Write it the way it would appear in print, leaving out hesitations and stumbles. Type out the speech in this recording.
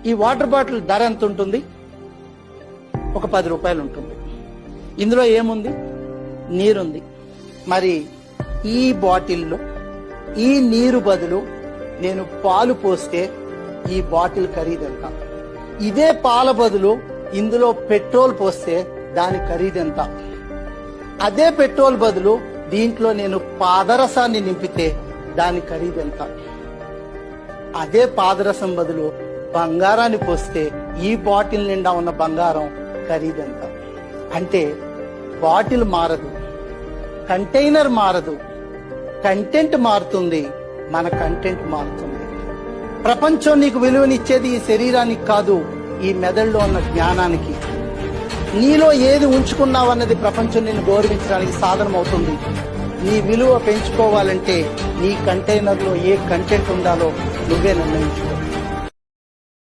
ఈ water bottle ధర ఎంత ఉంటుంది? ఒక 10 రూపాయలు ఉంటుంది. ఇందులో ఏముంది? నీరుంది. మరి ఈ బాటిల్లో ఈ నీరు బదులు నేను పాలు పోస్తే ఈ బాటిల్ ఖరీదెంత? ఇదే పాల బదులు ఇందులో పెట్రోల్ పోస్తే దాని ఖరీదెంత? అదే పెట్రోల్ బదులు దీంట్లో నేను పాదరసాన్ని నింపితే దాని ఖరీదెంత? అదే పాదరసం బదులు బంగారాన్ని పోస్తే ఈ బాటిల్ నిండా ఉన్న బంగారం ఖరీదెంత? అంటే బాటిల్ మారదు, కంటైనర్ మారదు, కంటెంట్ మారుతుంది, మన కంటెంట్ మారుతుంది. ప్రపంచం నీకు విలువనిచ్చేది ఈ శరీరానికి కాదు, ఈ మెదడులో ఉన్న జ్ఞానానికి. నీలో ఏది ఉంచుకున్నావన్నది ప్రపంచం నిన్ను గౌరవించడానికి సాధనం అవుతుంది. నీ విలువ పెంచుకోవాలంటే నీ కంటైనర్లో ఏ కంటెంట్ ఉండాలో నువ్వే నిర్ణయించుకో.